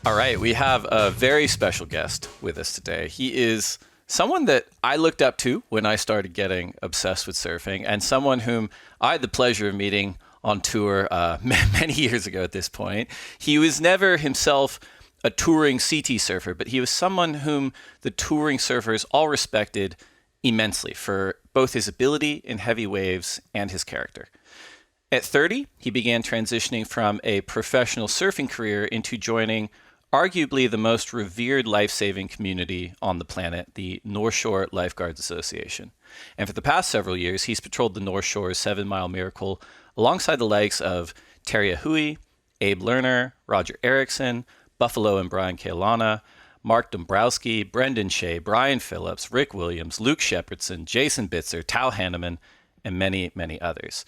All right, we have a very special guest with us today. He is someone that I looked up to when I started getting obsessed with surfing, and someone whom I had the pleasure of meeting on tour many years ago at this point. He was never himself a touring CT surfer, but he was someone whom the touring surfers all respected immensely for both his ability in heavy waves and his character. At 30, he began transitioning from a professional surfing career into joining arguably the most revered life-saving community on the planet, the North Shore Lifeguards Association. And for the past several years, he's patrolled the North Shore's 7 Mile Miracle alongside the likes of Terry Ahui, Abe Lerner, Roger Erickson, Buffalo and Brian Kailana, Mark Dombrowski, Brendan Shea, Brian Phillips, Rick Williams, Luke Shepardson, Jason Bitzer, Tal Hanneman, and many, many others.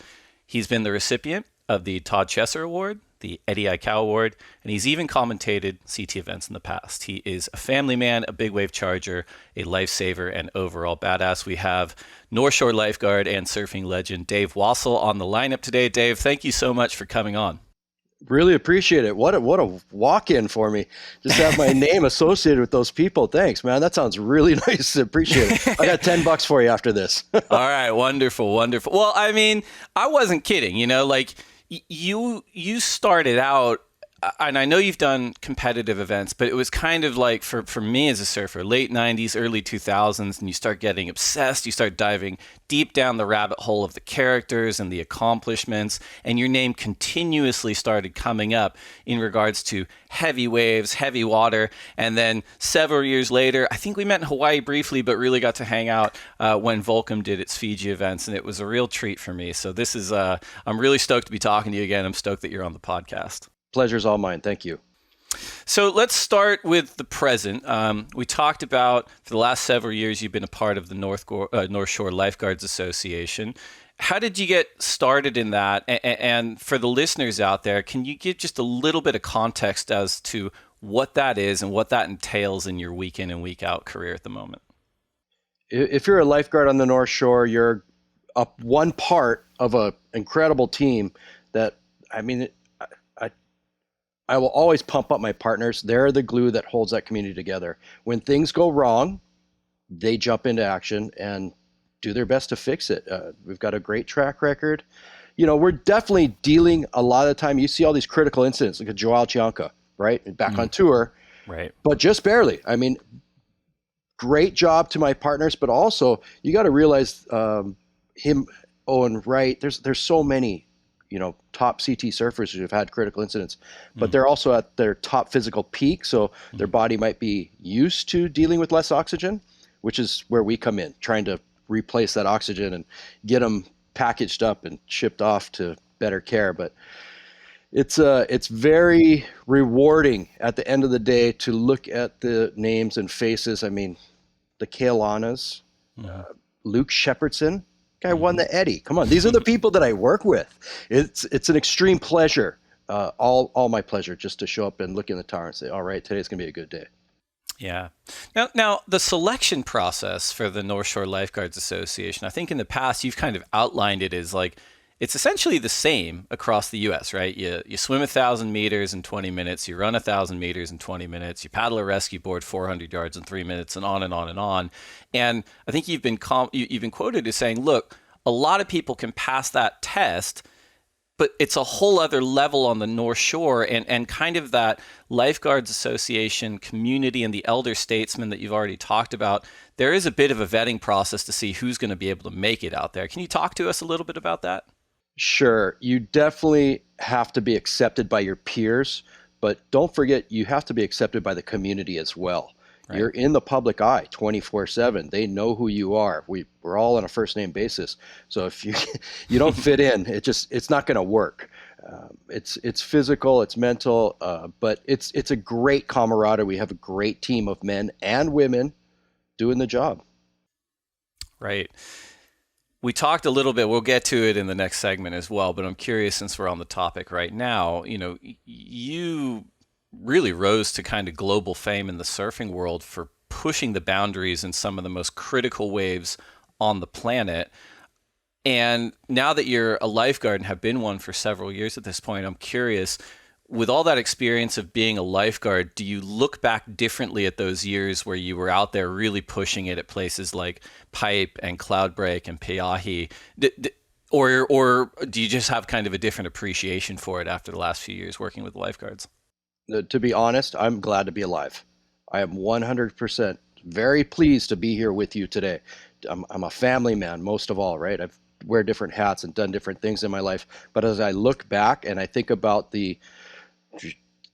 He's been the recipient of the Todd Chesser Award, the Eddie Cow Award, and he's even commentated CT events in the past. He is a family man, a big wave charger, a lifesaver, and overall badass. We have North Shore lifeguard and surfing legend Dave Wassel on the lineup today. Dave, thank you so much for coming on. Really appreciate it. What a walk-in for me. Just have my name associated with those people. Thanks, man. That sounds really nice. Appreciate it. I got $10 for you after this. All right. Wonderful. Wonderful. Well, I mean, I wasn't kidding, like you started out, and I know you've done competitive events, but it was kind of like for me as a surfer, late 90s, early 2000s, and you start getting obsessed. You start diving deep down the rabbit hole of the characters and the accomplishments, and your name continuously started coming up in regards to heavy waves, heavy water. And then several years later, I think we met in Hawaii briefly, but really got to hang out when Volcom did its Fiji events, and it was a real treat for me. So this is, I'm really stoked to be talking to you again. I'm stoked that you're on the podcast. Pleasure's all mine. Thank you. So let's start with the present. We talked about for the last several years, you've been a part of the North Shore Lifeguards Association. How did you get started in that? And for the listeners out there, can you give just a little bit of context as to what that is and what that entails in your week in and week out career at the moment? If you're a lifeguard on the North Shore, you're one part of an incredible team that, I will always pump up my partners. They're the glue that holds that community together. When things go wrong, they jump into action and do their best to fix it. We've got a great track record. We're definitely dealing a lot of the time. You see all these critical incidents, like a Joao Chianca, right? Back on tour, right? But just barely. Great job to my partners, but also you got to realize him, Owen Wright. There's so many top CT surfers who have had critical incidents, but they're also at their top physical peak. So their body might be used to dealing with less oxygen, which is where we come in, trying to replace that oxygen and get them packaged up and shipped off to better care. But it's very rewarding at the end of the day to look at the names and faces. The Kailanas, Luke Shepardson, guy won the Eddie. Come on, these are the people that I work with. It's an extreme pleasure, all my pleasure, just to show up and look in the tower and say, all right, today's gonna be a good day. Yeah. Now the selection process for the North Shore Lifeguards Association, I think in the past you've kind of outlined it as like it's essentially the same across the U.S., right? You swim 1,000 meters in 20 minutes, you run 1,000 meters in 20 minutes, you paddle a rescue board 400 yards in 3 minutes, and on and on and on. And I think you've been quoted as saying, look, a lot of people can pass that test, but it's a whole other level on the North Shore, and kind of that Lifeguards Association community and the elder statesmen that you've already talked about. There is a bit of a vetting process to see who's going to be able to make it out there. Can you talk to us a little bit about that? Sure. You definitely have to be accepted by your peers, but don't forget you have to be accepted by the community as well. Right. You're in the public eye 24/7. They know who you are. We're all on a first name basis. So if you don't fit in, it's not going to work. It's physical, it's mental, but it's a great camaraderie. We have a great team of men and women doing the job. Right. We talked a little bit, we'll get to it in the next segment as well, but I'm curious, since we're on the topic right now, you really rose to kind of global fame in the surfing world for pushing the boundaries in some of the most critical waves on the planet. And now that you're a lifeguard and have been one for several years at this point, I'm curious, with all that experience of being a lifeguard, do you look back differently at those years where you were out there really pushing it at places like Pipe and Cloudbreak and Peahi? Or do you just have kind of a different appreciation for it after the last few years working with lifeguards? To be honest, I'm glad to be alive. I am 100% very pleased to be here with you today. I'm a family man, most of all, right? I've wear different hats and done different things in my life. But as I look back and I think about the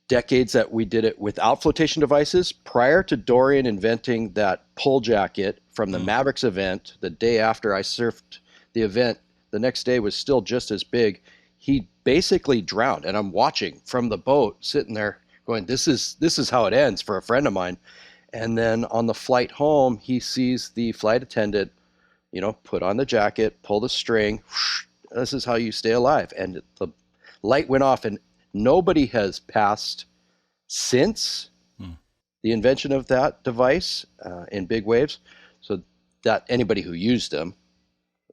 decades that we did it without flotation devices, prior to Dorian inventing that pull jacket from the Mavericks event, the day after I surfed the event, the next day was still just as big. He basically drowned, and I'm watching from the boat, sitting there going, this is how it ends for a friend of mine. And then on the flight home, he sees the flight attendant, put on the jacket, pull the string. Whoosh, this is how you stay alive. And the light went off, and nobody has passed since the invention of that device in big waves. So that anybody who used them,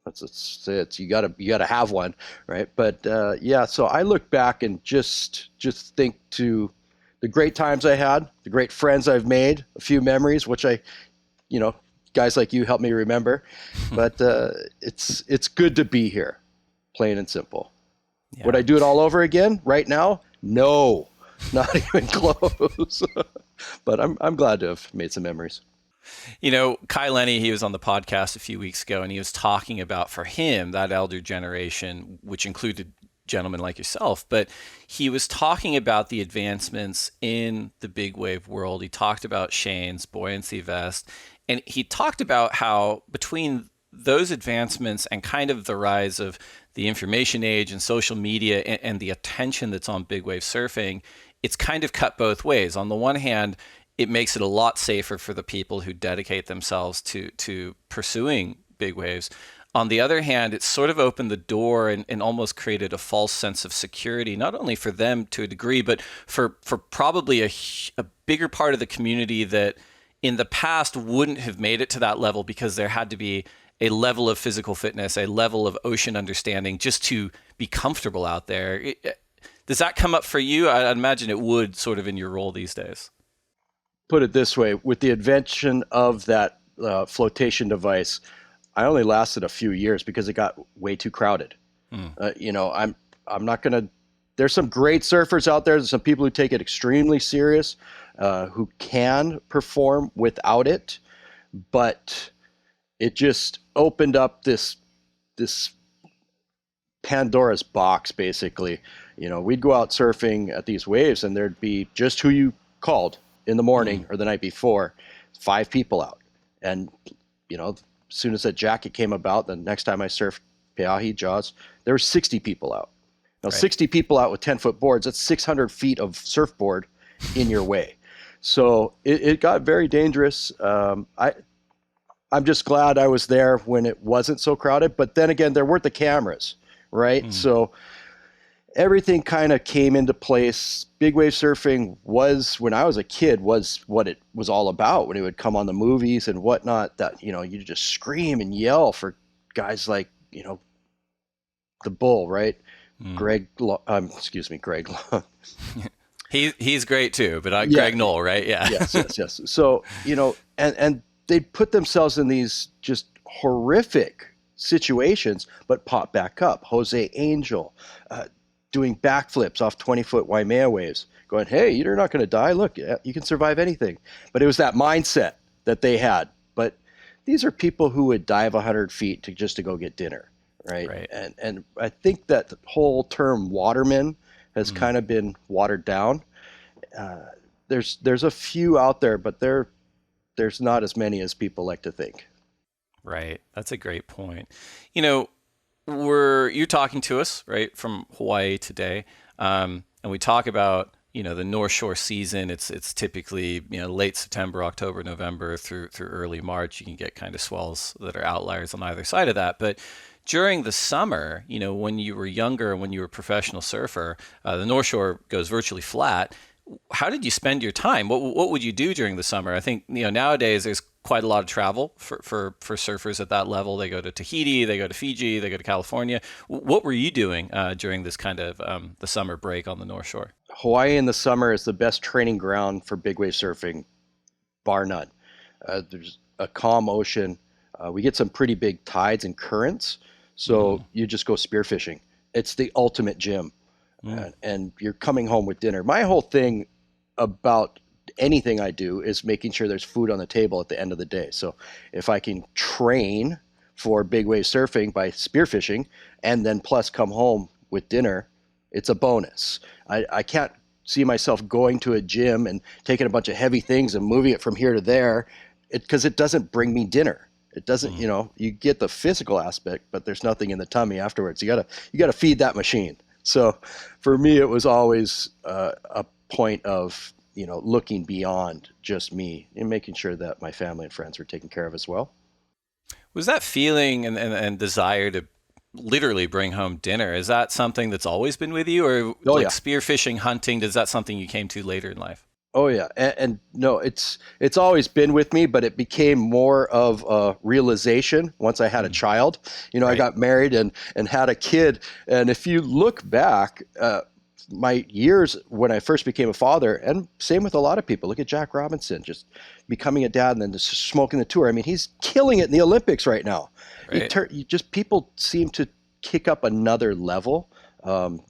you gotta have one, right? But so I look back and just think to the great times I had, the great friends I've made, a few memories, which guys like you help me remember. But it's good to be here, plain and simple. Yeah. Would I do it all over again right now? No, not even close. But I'm glad to have made some memories. Kai Lenny, he was on the podcast a few weeks ago, and he was talking about, for him, that elder generation, which included gentlemen like yourself, but he was talking about the advancements in the big wave world. He talked about Shane's buoyancy vest, and he talked about how between those advancements and kind of the rise of the information age and social media and the attention that's on big wave surfing, it's kind of cut both ways. On the one hand, it makes it a lot safer for the people who dedicate themselves to pursuing big waves. On the other hand, it's sort of opened the door and almost created a false sense of security, not only for them to a degree, but for probably a bigger part of the community that in the past wouldn't have made it to that level because there had to be a level of physical fitness, a level of ocean understanding just to be comfortable out there. Does that come up for you? I'd imagine it would, sort of in your role these days. Put it this way, with the invention of that flotation device, I only lasted a few years because it got way too crowded. I'm not gonna. There's some great surfers out there. There's some people who take it extremely serious, who can perform without it, but it just opened up this Pandora's box. Basically, we'd go out surfing at these waves, and there'd be just who you called in the morning or the night before, 5 people out, and as soon as that jacket came about, the next time I surfed Peahi, Jaws, there were 60 people out. Now, right. 60 people out with 10-foot boards, that's 600 feet of surfboard in your way. So it got very dangerous. I'm just glad I was there when it wasn't so crowded. But then again, there weren't the cameras, right? So everything kind of came into place. Big wave surfing was, when I was a kid, was what it was all about. When it would come on the movies and whatnot, that you just scream and yell for guys like the Bull, right? Greg Long. He's great too, but Greg Knoll, right? Yeah. yes. So and they put themselves in these just horrific situations, but pop back up. Jose Angel. Doing backflips off 20-foot Waimea waves, going, hey, you're not going to die. Look, you can survive anything. But it was that mindset that they had. But these are people who would dive 100 feet just to go get dinner, right? And I think that the whole term Waterman has kind of been watered down. There's a few out there, but there's not as many as people like to think. Right. That's a great point. You're talking to us right from Hawaii today, and we talk about the North Shore season. It's typically late September, October, November through early March. You can get kind of swells that are outliers on either side of that. But during the summer, when you were younger, when you were a professional surfer, the North Shore goes virtually flat. How did you spend your time? What would you do during the summer? I think nowadays there's quite a lot of travel for surfers at that level. They go to Tahiti, they go to Fiji, they go to California. What were you doing during this kind of the summer break on the North Shore? Hawaii in the summer is the best training ground for big wave surfing, bar none. There's a calm ocean. We get some pretty big tides and currents, so you just go spearfishing. It's the ultimate gym, and you're coming home with dinner. My whole thing about anything I do is making sure there's food on the table at the end of the day. So if I can train for big wave surfing by spearfishing and then plus come home with dinner, it's a bonus. I can't see myself going to a gym and taking a bunch of heavy things and moving it from here to there, because it doesn't bring me dinner. It doesn't, you get the physical aspect, but there's nothing in the tummy afterwards. You gotta feed that machine. So for me, it was always a point of, looking beyond just me and making sure that my family and friends were taken care of as well. Was that feeling and desire to literally bring home dinner, is that something that's always been with you, or spearfishing, hunting, is that something you came to later in life? Oh yeah, and no, it's always been with me, but it became more of a realization once I had a child. I got married and had a kid, and if you look back, my years when I first became a father, and same with a lot of people. Look at Jack Robinson, just becoming a dad and then just smoking the tour. I mean, he's killing it in the Olympics right now. People seem to kick up another level.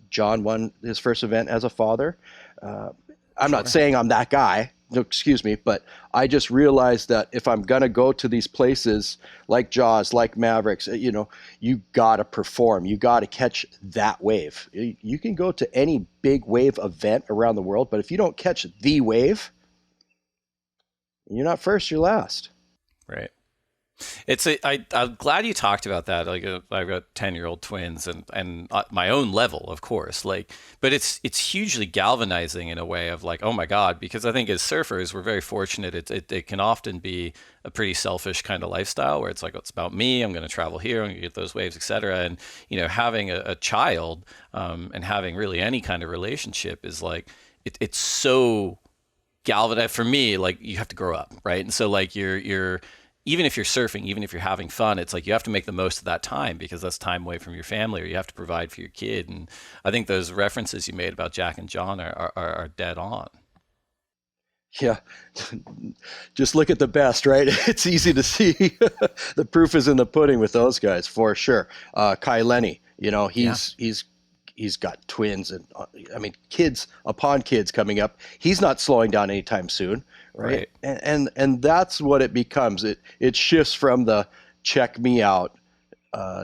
John won his first event as a father. I'm not saying I'm that guy, no, excuse me, but I just realized that if I'm going to go to these places like Jaws, like Mavericks, you got to perform. You got to catch that wave. You can go to any big wave event around the world, but if you don't catch the wave, you're not first, you're last. Right. I'm glad you talked about that. Like, I've got 10-year-old twins, and my own level, of course. Like, but it's hugely galvanizing in a way of like, oh my God, because I think as surfers, we're very fortunate. It can often be a pretty selfish kind of lifestyle where it's like, it's about me. I'm going to travel here. I'm going to get those waves, etc. And having a child and having really any kind of relationship is like, it's so galvanizing for me. Like, you have to grow up, right? And so like you're even if you're surfing, even if you're having fun, it's like you have to make the most of that time, because that's time away from your family, or you have to provide for your kid. And I think those references you made about Jack and John are dead on. Yeah, just look at the best, right? It's easy to see. The proof is in the pudding with those guys, for sure. Kai Lenny, he's got twins, and I mean, kids upon kids coming up. He's not slowing down anytime soon, right? And that's what it becomes. It shifts from the check me out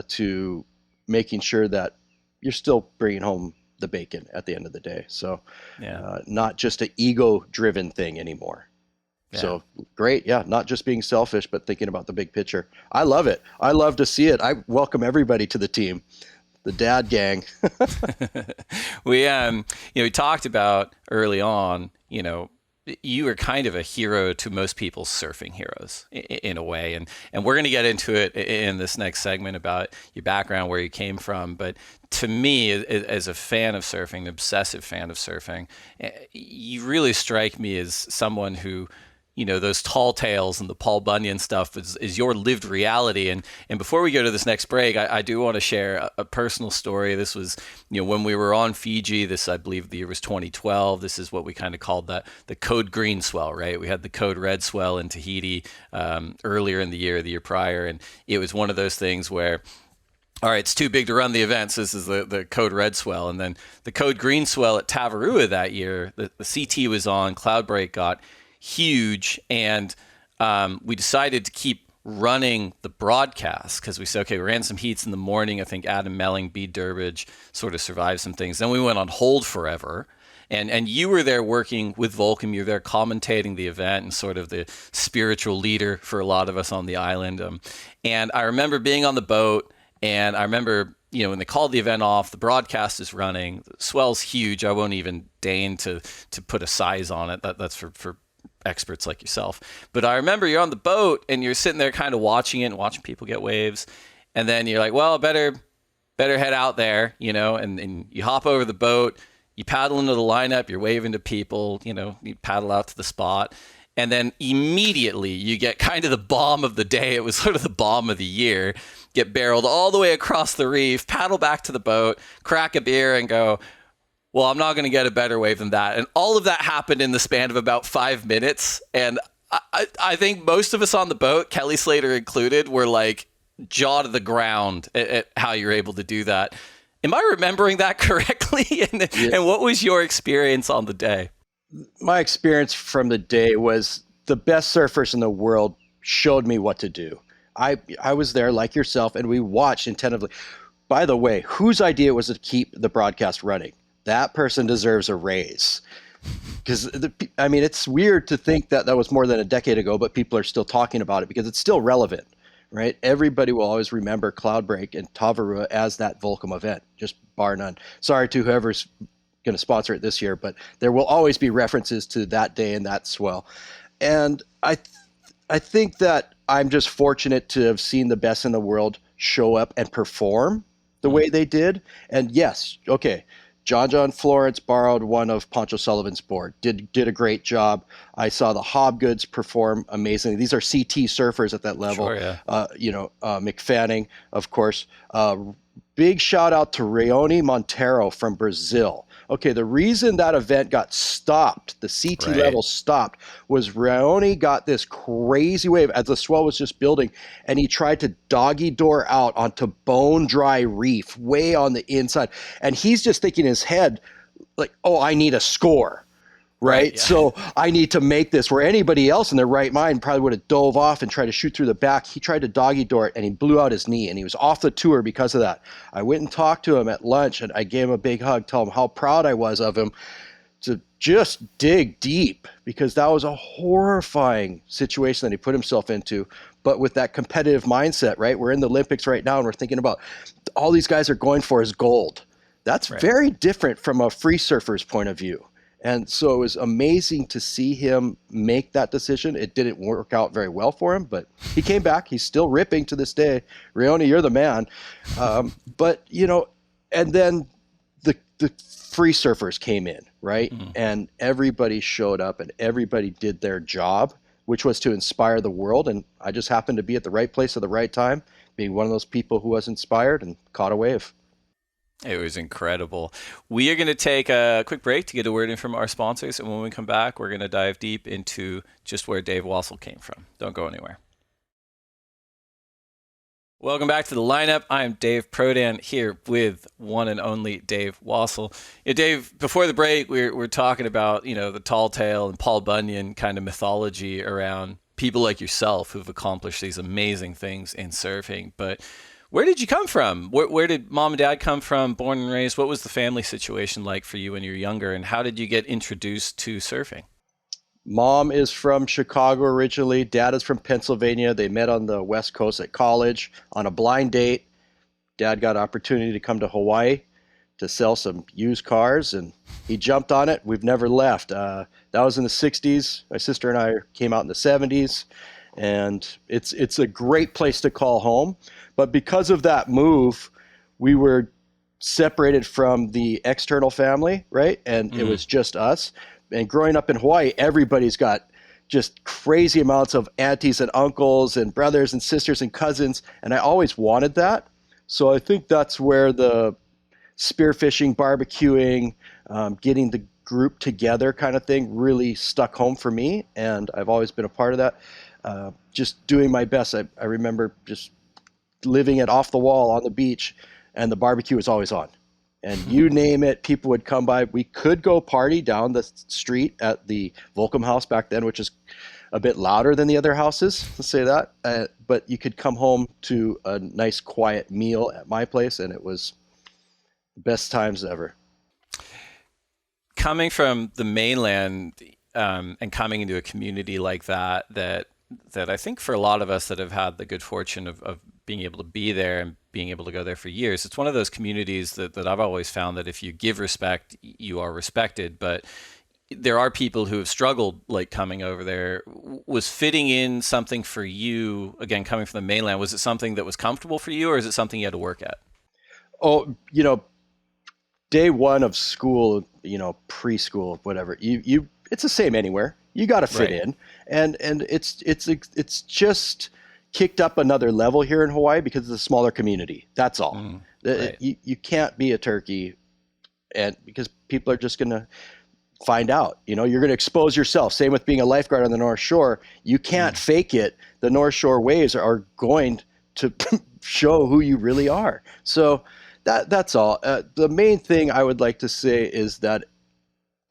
to making sure that you're still bringing home the bacon at the end of the day. So not just an ego-driven thing anymore. Yeah. So great. Yeah. Not just being selfish, but thinking about the big picture. I love it. I love to see it. I welcome everybody to the team. The dad gang. We talked about early on, you were kind of a hero to most people's surfing heroes in a way. And we're going to get into it in this next segment about your background, where you came from. But to me, as a fan of surfing, an obsessive fan of surfing, you really strike me as someone who, those tall tales and the Paul Bunyan stuff is your lived reality. And before we go to this next break, I do want to share a personal story. This was, when we were on Fiji, I believe the year was 2012. This is what we kind of called the Code Green Swell, right? We had the Code Red Swell in Tahiti earlier in the year prior. And it was one of those things where, all right, it's too big to run the events. This is the Code Red Swell. And then the Code Green Swell at Tavarua that year, the CT was on, Cloudbreak got huge, and we decided to keep running the broadcast because we said, okay, we ran some heats in the morning. I think Adam Melling, B. Durbridge sort of survived some things. Then we went on hold forever. And you were there working with Volcom. You were there commentating the event and sort of the spiritual leader for a lot of us on the island. And I remember being on the boat, and I remember, when they called the event off, the broadcast is running. The swell's huge. I won't even deign to put a size on it. That's for experts like yourself. But I remember you're on the boat and you're sitting there kind of watching it and watching people get waves. And then you're like, well, better head out there, and you hop over the boat, you paddle into the lineup, you're waving to people, you paddle out to the spot. And then immediately you get kind of the bomb of the day. It was sort of the bomb of the year. Get barreled all the way across the reef, paddle back to the boat, crack a beer and go, Well, I'm not going to get a better wave than that. And all of that happened in the span of about 5 minutes. And I think most of us on the boat, Kelly Slater included, were like jaw to the ground at how you're able to do that. Am I remembering that correctly? And what was your experience on the day? My experience from the day was the best surfers in the world showed me what to do. I was there like yourself, and we watched attentively. By the way, whose idea was to keep the broadcast running? That person deserves a raise. Because, I mean, it's weird to think that that was more than a decade ago, but people are still talking about it because it's still relevant, right? Everybody will always remember Cloudbreak and Tavarua as that Volcom event, just bar none. Sorry to whoever's going to sponsor it this year, but there will always be references to that day and that swell. And I think that I'm just fortunate to have seen the best in the world show up and perform the way they did. And yes, okay, John Florence borrowed one of Poncho Sullivan's board, did a great job. I saw the Hobgoods perform amazingly. These are CT surfers at that level. Sure, yeah. McFanning, of course. Big shout out to Rayoni Montero from Brazil. Okay, the reason that event got stopped, the CT level stopped, was Rayoni got this crazy wave as the swell was just building, and he tried to doggy door out onto bone dry reef way on the inside. And he's just thinking in his head, like, oh, I need a score. Right. Yeah. So I need to make this, where anybody else in their right mind probably would have dove off and tried to shoot through the back. He tried to doggy door it, and he blew out his knee, and he was off the tour because of that. I went and talked to him at lunch, and I gave him a big hug, tell him how proud I was of him to just dig deep, because that was a horrifying situation that he put himself into. But with that competitive mindset, right? We're in the Olympics right now, and we're thinking about all these guys are going for is gold. That's very different from a free surfer's point of view. And so it was amazing to see him make that decision. It didn't work out very well for him, but he came back. He's still ripping to this day. Rayoni, you're the man. But, you know, and then the free surfers came in, right? Mm-hmm. And everybody showed up and everybody did their job, which was to inspire the world. And I just happened to be at the right place at the right time, being one of those people who was inspired and caught a wave. It was incredible. We are going to take a quick break to get a word in from our sponsors. And when we come back, we're going to dive deep into just where Dave Wassel came from. Don't go anywhere. Welcome back to the lineup. I'm Dave Prodan here with one and only Dave Wassel. Yeah, Dave, before the break, we're talking about, you know, the tall tale and Paul Bunyan kind of mythology around people like yourself who've accomplished these amazing things in surfing. But where did you come from? Where did mom and dad come from, born and raised? What was the family situation like for you when you were younger? And how did you get introduced to surfing? Mom is from Chicago originally. Dad is from Pennsylvania. They met on the West Coast at college on a blind date. Dad got an opportunity to come to Hawaii to sell some used cars, and he jumped on it. We've never left. That was in the 60s. My sister and I came out in the 70s. And it's a great place to call home. But because of that move, we were separated from the external family, right? And it was just us. And growing up in Hawaii, everybody's got just crazy amounts of aunties and uncles and brothers and sisters and cousins. And I always wanted that. So I think that's where the spearfishing, barbecuing, getting the group together kind of thing really stuck home for me. And I've always been a part of that. Just doing my best. I remember just living it off the wall on the beach, and the barbecue was always on. And you name it, people would come by. We could go party down the street at the Volcom house back then, which is a bit louder than the other houses, let's say that. But you could come home to a nice quiet meal at my place, and it was the best times ever. Coming from the mainland and coming into a community like that I think for a lot of us that have had the good fortune of being able to be there and being able to go there for years, it's one of those communities that I've always found that if you give respect, you are respected. But there are people who have struggled like coming over there. Was fitting in something for you, again, coming from the mainland, was it something that was comfortable for you, or is it something you had to work at? Oh, you know, day one of school, you know, preschool, whatever, it's the same anywhere. You got to fit in, and it's just kicked up another level here in Hawaii because it's a smaller community. That's all. You can't be a turkey and because people are just going to find out, you're going to expose yourself. Same with being a lifeguard on the North Shore. You can't fake it. The North Shore waves are going to show who you really are. So that's all. The main thing I would like to say is that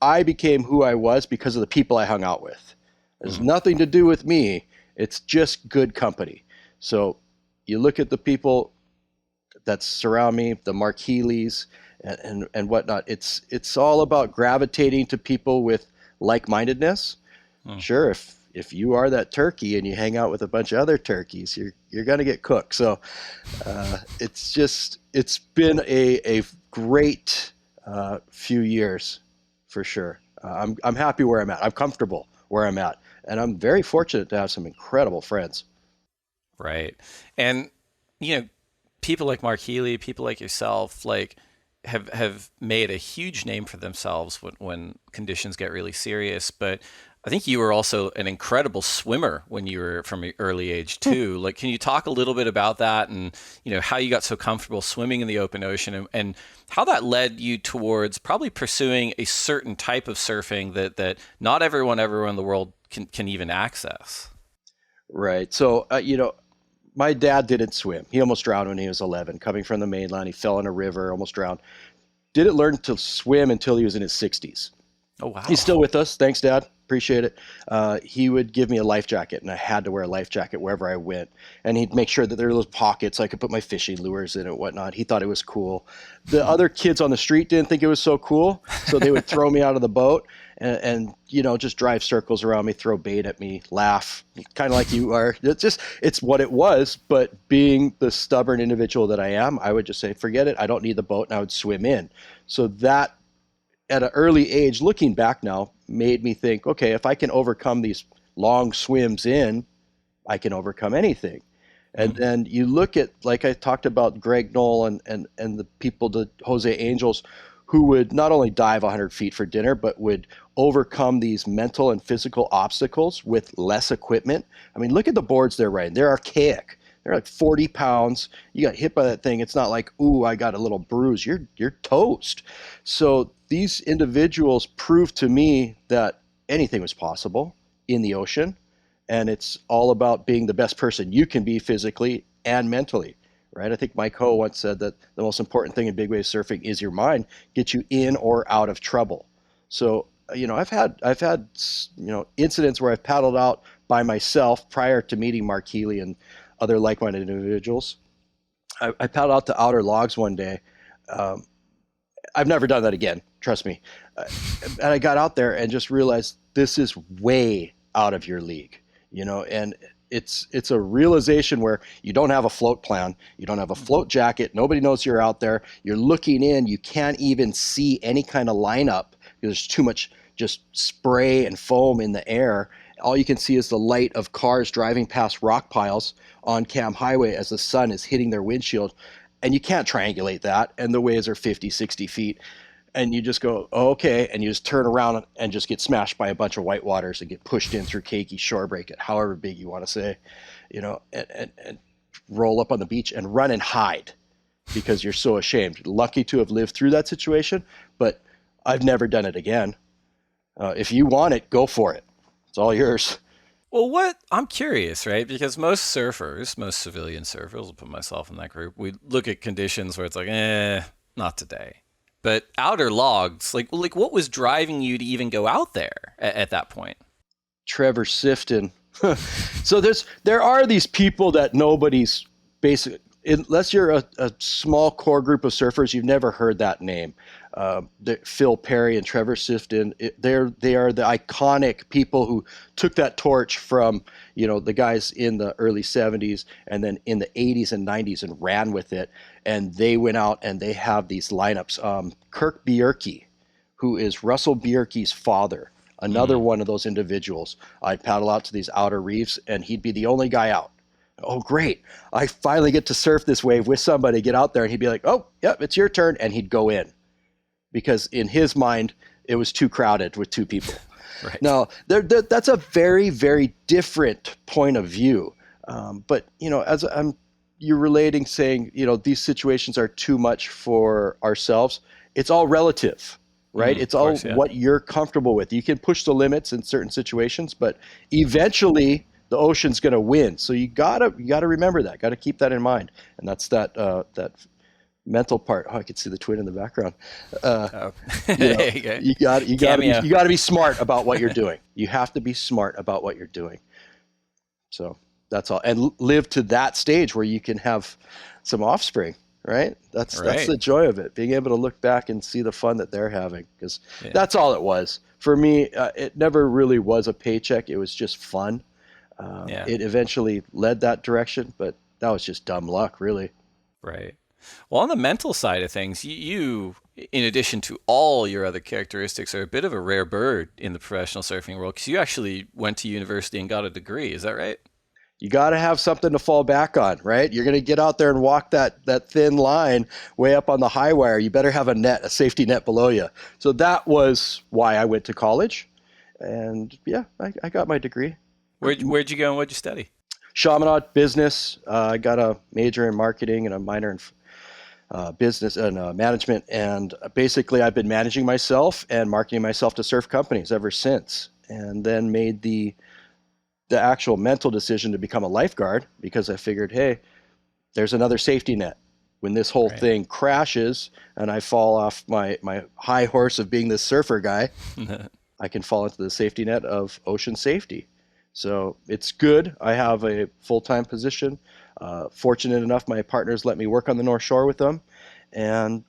I became who I was because of the people I hung out with. It has nothing to do with me. It's just good company. So you look at the people that surround me, the Mark Healy's and whatnot. It's all about gravitating to people with like-mindedness. Sure, if you are that turkey and you hang out with a bunch of other turkeys, you're gonna get cooked. So it's been a great few years for sure. I'm happy where I'm at. I'm comfortable where I'm at, and I'm very fortunate to have some incredible friends. Right. And, people like Mark Healy, people like yourself, like have made a huge name for themselves when conditions get really serious. But I think you were also an incredible swimmer when you were from an early age too. Like, can you talk a little bit about that and, how you got so comfortable swimming in the open ocean and how that led you towards probably pursuing a certain type of surfing that not everyone everywhere in the world can even access? Right. So, my dad didn't swim. He almost drowned when he was 11. Coming from the mainland, he fell in a river, almost drowned. Didn't learn to swim until he was in his 60s. Oh, wow. He's still with us. Thanks, Dad. Appreciate it. He would give me a life jacket, and I had to wear a life jacket wherever I went. And he'd make sure that there were those pockets so I could put my fishing lures in it and whatnot. He thought it was cool. The other kids on the street didn't think it was so cool, so they would throw me out of the boat and just drive circles around me, throw bait at me, laugh, kind of like you are. It's what it was. But being the stubborn individual that I am, I would just say, forget it. I don't need the boat, and I would swim in. So that, at an early age, looking back now, made me think, okay, if I can overcome these long swims in, I can overcome anything. And then you look at, like I talked about Greg Knoll and the people, the Jose Angels, who would not only dive 100 feet for dinner, but would overcome these mental and physical obstacles with less equipment. I mean, look at the boards they're riding. They're archaic. They're like 40 pounds. You got hit by that thing. It's not like, ooh, I got a little bruise. You're toast. So these individuals proved to me that anything was possible in the ocean. And it's all about being the best person you can be physically and mentally, right? I think Mike Ho once said that the most important thing in big wave surfing is your mind, get you in or out of trouble. So, I've had incidents where I've paddled out by myself prior to meeting Mark Healy and other like-minded individuals. I paddled out to Outer Logs one day. I've never done that again, trust me. And I got out there and just realized this is way out of your league, and it's a realization where you don't have a float plan, you don't have a float jacket, nobody knows you're out there, you're looking in, you can't even see any kind of lineup because there's too much just spray and foam in the air. All you can see is the light of cars driving past rock piles on Cam Highway as the sun is hitting their windshield. And you can't triangulate that. And the waves are 50, 60 feet. And you just go, oh, okay. And you just turn around and just get smashed by a bunch of whitewaters and get pushed in through Keiki shore break at however big you want to say, and roll up on the beach and run and hide because you're so ashamed. Lucky to have lived through that situation, but I've never done it again. If you want it, go for it. It's all yours. Well, I'm curious, right? Because most surfers, most civilian surfers, I'll put myself in that group, we look at conditions where it's like, not today. But Outer Logs, like what was driving you to even go out there at that point? Trevor Sifton. So there are these people that nobody's basically, unless you're a small core group of surfers, you've never heard that name. Phil Perry and Trevor Sifton, they are the iconic people who took that torch from, the guys in the early 70s and then in the 80s and 90s and ran with it. And they went out and they have these lineups. Kirk Bierke, who is Russell Bierke's father, another one of those individuals. I'd paddle out to these outer reefs and he'd be the only guy out. Oh, great. I finally get to surf this wave with somebody, get out there. And he'd be like, oh, yep, it's your turn. And he'd go in because in his mind, it was too crowded with two people. Right. Now, that's a very, very different point of view. But, as you're relating, saying, these situations are too much for ourselves. it's all relative, right? It's all course, yeah. what you're comfortable with. You can push the limits in certain situations, but eventually the ocean's going to win. So you gotta remember that. Got to keep that in mind, and that's that mental part. Oh, I can see the twin in the background. Oh. You got to be smart about what you're doing. You have to be smart about what you're doing. So that's all, and live to that stage where you can have some offspring. Right? That's the joy of it, being able to look back and see the fun that they're having, because that's all it was. For me, it never really was a paycheck. It was just fun. It eventually led that direction, but that was just dumb luck, really. Right. Well, on the mental side of things, you, in addition to all your other characteristics, are a bit of a rare bird in the professional surfing world, because you actually went to university and got a degree. Is that right? You got to have something to fall back on, right? You're going to get out there and walk that thin line way up on the high wire. You better have a safety net below you. So that was why I went to college. And I got my degree. Where'd you go and what'd you study? Chaminade business. I got a major in marketing and a minor in business and management. And basically I've been managing myself and marketing myself to surf companies ever since. And then made the actual mental decision to become a lifeguard, because I figured, hey, there's another safety net. When this whole thing crashes and I fall off my high horse of being this surfer guy, I can fall into the safety net of ocean safety. So it's good. I have a full-time position. Fortunate enough, my partners let me work on the North Shore with them, and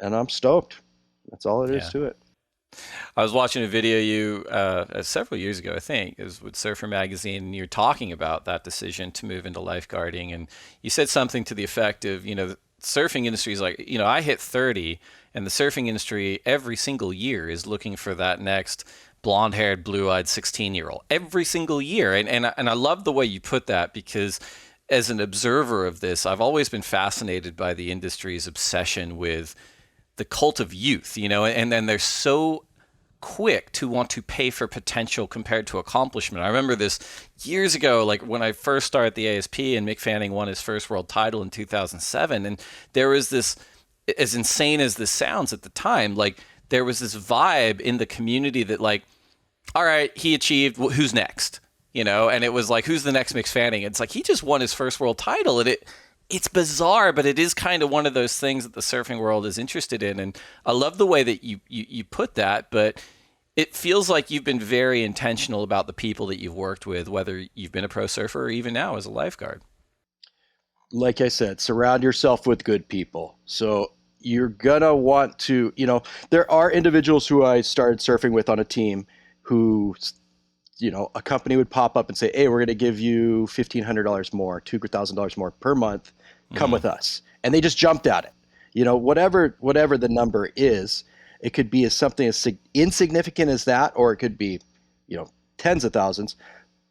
I'm stoked. That's all it is to it. I was watching a video you several years ago, I think. It was with Surfer Magazine, and you were talking about that decision to move into lifeguarding. And you said something to the effect of, the surfing industry is like, I hit 30, and the surfing industry every single year is looking for that next blonde-haired, blue-eyed 16-year-old. Every single year. And I love the way you put that, because as an observer of this, I've always been fascinated by the industry's obsession with the cult of youth, and then they're so quick to want to pay for potential compared to accomplishment. I remember this years ago, like when I first started the ASP and Mick Fanning won his first world title in 2007. And there was this, as insane as this sounds at the time, like there was this vibe in the community that like, all right, he achieved, who's next? And it was like, who's the next Mick Fanning? It's like, he just won his first world title, and it's bizarre, but it is kind of one of those things that the surfing world is interested in. And I love the way that you put that, but it feels like you've been very intentional about the people that you've worked with, whether you've been a pro surfer or even now as a lifeguard. Like I said, surround yourself with good people. So you're going to want to, there are individuals who I started surfing with on a team who, a company would pop up and say, hey, we're going to give you $1,500 more, $2,000 more per month. Come with us. And they just jumped at it. Whatever the number is, it could be something as insignificant as that, or it could be, tens of thousands.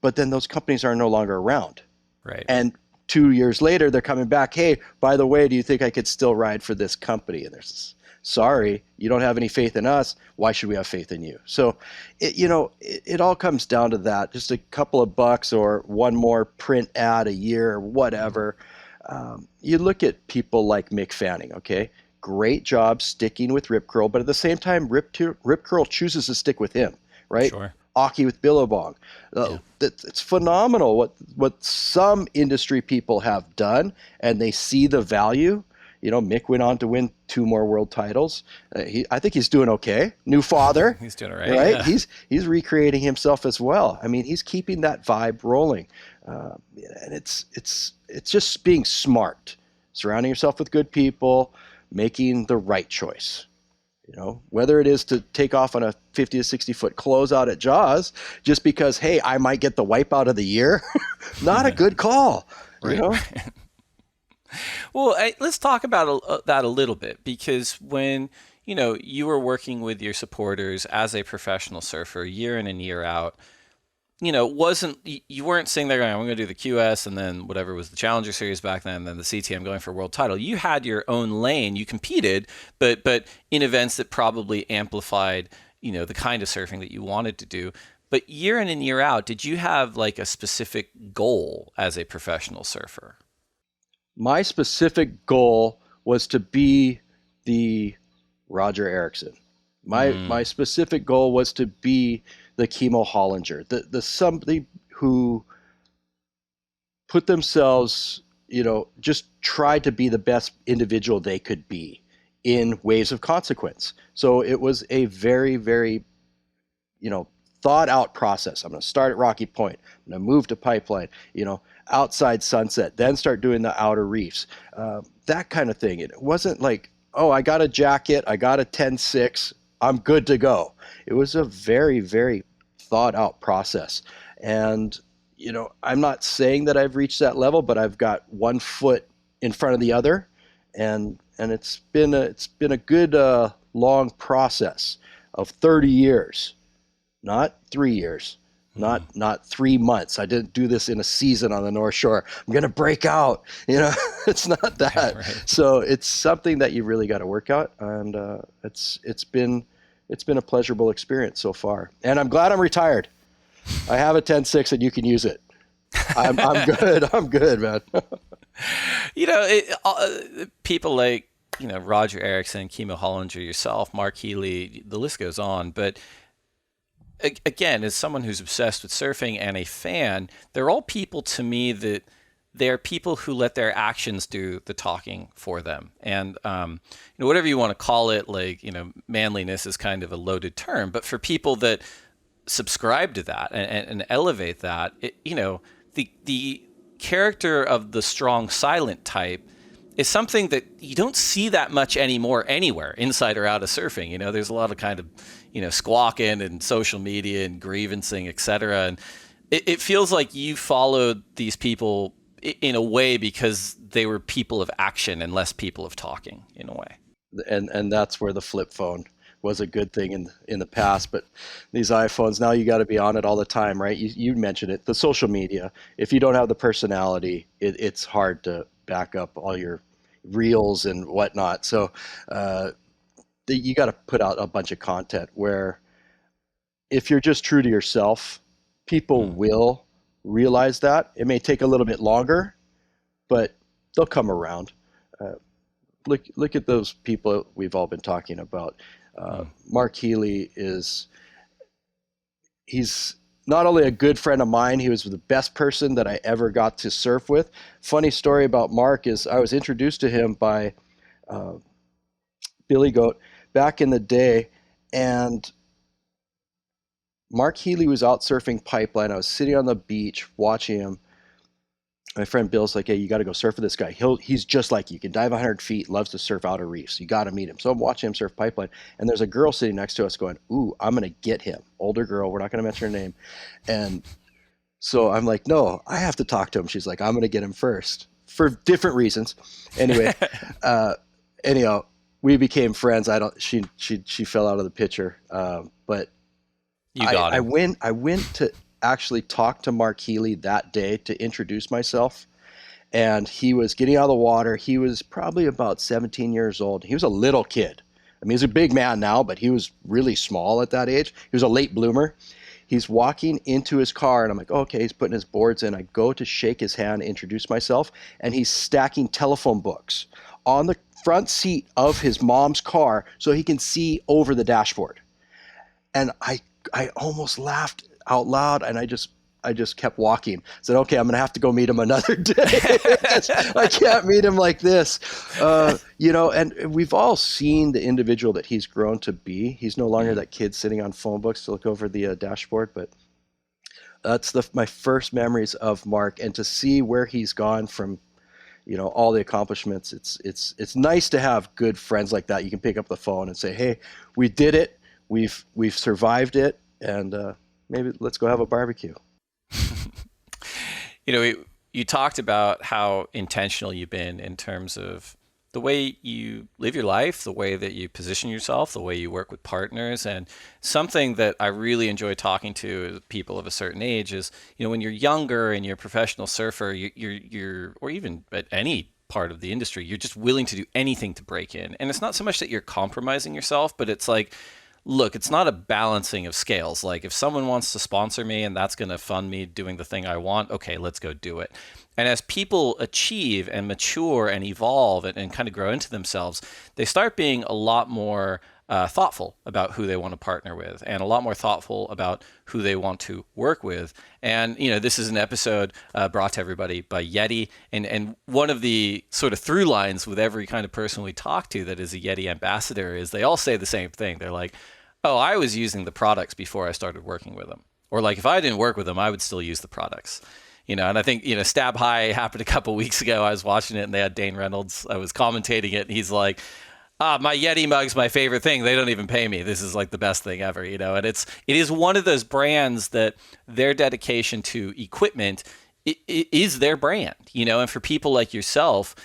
But then those companies are no longer around. Right. And 2 years later, they're coming back. Hey, by the way, do you think I could still ride for this company? And there's, sorry, you don't have any faith in us. Why should we have faith in you? So, it all comes down to that. Just a couple of bucks or one more print ad a year or whatever. You look at people like Mick Fanning, okay? Great job sticking with Rip Curl, but at the same time, Rip Curl chooses to stick with him, right? Sure. Aki with Billabong. It's phenomenal what some industry people have done, and they see the value. Mick went on to win 2 more world titles. I think he's doing okay. New father. He's doing all right. Right? Yeah. He's recreating himself as well. I mean, he's keeping that vibe rolling. And it's just being smart, surrounding yourself with good people, making the right choice. Whether it is to take off on a 50 to 60 foot closeout at Jaws just because, hey, I might get the wipeout of the year. Not a good call. Right. Well, let's talk about that a little bit, because when you were working with your supporters as a professional surfer year in and year out, you weren't sitting there going, I'm going to do the QS and then whatever was the Challenger Series back then, and then the CTM going for a world title. You had your own lane. You competed, but in events that probably amplified, the kind of surfing that you wanted to do. But year in and year out, did you have like a specific goal as a professional surfer? My specific goal was to be the Roger Erickson. My specific goal was to be the Chemo Hollinger, the somebody who put themselves, just tried to be the best individual they could be in waves of consequence. So it was a very, very, thought out process. I'm going to start at Rocky Point. I'm going to move to Pipeline, outside Sunset, then start doing the outer reefs, that kind of thing. It wasn't like, oh, I got a jacket, I got a 10-6, I'm good to go. It was a very, very thought out process. And, I'm not saying that I've reached that level, but I've got one foot in front of the other. And it's been a good long process of 30 years, not 3 years, not 3 months. I didn't do this in a season on the North Shore. I'm gonna break out. It's not that. Right. So it's something that you really got to work out, and it's been a pleasurable experience so far. And I'm glad I'm retired. I have a 10-6 and you can use it. I'm good. I'm good, man. People like, Roger Erickson, Chemo Hollinger, yourself, Mark Healy, the list goes on. But again, as someone who's obsessed with surfing and a fan, they're all people to me that they're people who let their actions do the talking for them. And, whatever you want to call it, like, manliness is kind of a loaded term. But for people that subscribe to that and elevate that, the character of the strong silent type is something that you don't see that much anymore anywhere, inside or out of surfing. There's a lot of kind of, squawking and social media and grievancing, etc. And it feels like you followed these people in a way because they were people of action and less people of talking, in a way. And that's where the flip phone was a good thing in the past, but these iPhones now, you got to be on it all the time, right? You mentioned it, the social media. If you don't have the personality, it's hard to back up all your reels and whatnot. So you got to put out a bunch of content where, if you're just true to yourself, people will realize that. It may take a little bit longer, but they'll come around. Look at those people we've all been talking about. Mark Healy he's not only a good friend of mine, he was the best person that I ever got to surf with. Funny story about Mark is I was introduced to him by Billy Goat back in the day, and Mark Healy was out surfing Pipeline. I was sitting on the beach watching him. My friend Bill's like, hey, you got to go surf with this guy. He's just like you. He can dive 100 feet, loves to surf outer reefs. You got to meet him. So I'm watching him surf Pipeline, and there's a girl sitting next to us going, ooh, I'm going to get him. Older girl. We're not going to mention her name. And so I'm like, no, I have to talk to him. She's like, I'm going to get him first for different reasons. Anyway, anyhow, we became friends. She fell out of the picture. But you got him. I went to actually talked to Mark Healy that day to introduce myself, and he was getting out of the water. He was probably about 17 years old. He was a little kid. I mean, he's a big man now, but he was really small at that age. He was a late bloomer. He's walking into his car, and I'm like, okay, he's putting his boards in. I go to shake his hand, introduce myself, and he's stacking telephone books on the front seat of his mom's car so he can see over the dashboard. And I almost laughed out loud, and I just kept walking. Said, okay, I'm gonna have to go meet him another day. I can't meet him like this. And we've all seen the individual that he's grown to be. He's no longer that kid sitting on phone books to look over the dashboard, but that's my first memories of Mark. And to see where he's gone from, all the accomplishments, it's nice to have good friends like that. You can pick up the phone and say, hey, we did it. We've survived it, and maybe let's go have a barbecue. You talked about how intentional you've been in terms of the way you live your life, the way that you position yourself, the way you work with partners. And something that I really enjoy talking to people of a certain age is, when you're younger and you're a professional surfer, you're or even at any part of the industry, you're just willing to do anything to break in. And it's not so much that you're compromising yourself, but it's like, look, it's not a balancing of scales. Like if someone wants to sponsor me and that's going to fund me doing the thing I want, okay, let's go do it. And as people achieve and mature and evolve and kind of grow into themselves, they start being a lot more thoughtful about who they want to partner with, and a lot more thoughtful about who they want to work with. And this is an episode brought to everybody by YETI, and one of the sort of through lines with every kind of person we talk to that is a YETI ambassador is they all say the same thing. They're like, oh, I was using the products before I started working with them, or like if I didn't work with them, I would still use the products. And I think, Stab High happened a couple weeks ago. I was watching it and they had Dane Reynolds. I was commentating it and he's like, my YETI mug's my favorite thing. They don't even pay me. This is like the best thing ever, and it is one of those brands that their dedication to equipment is their brand, and for people like yourself,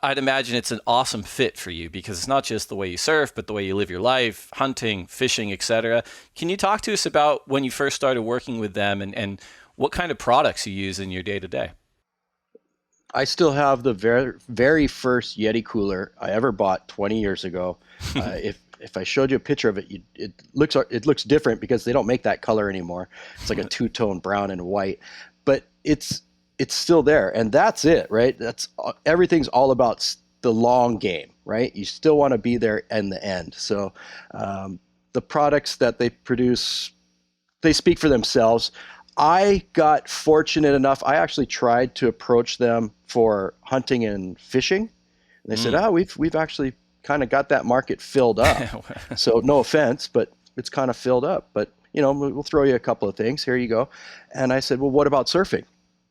I'd imagine it's an awesome fit for you because it's not just the way you surf, but the way you live your life, hunting, fishing, etc. Can you talk to us about when you first started working with them and what kind of products you use in your day-to-day? I still have the very, very first YETI cooler I ever bought 20 years ago. If I showed you a picture of it, it looks different because they don't make that color anymore. It's like a two-tone brown and white, but it's still there, and that's it, right? Everything's all about the long game, right? You still want to be there in the end. So the products that they produce, they speak for themselves. I got fortunate enough. I actually tried to approach them for hunting and fishing. And they said, we've actually kind of got that market filled up. So no offense, but it's kind of filled up. But, we'll throw you a couple of things. Here you go. And I said, well, what about surfing?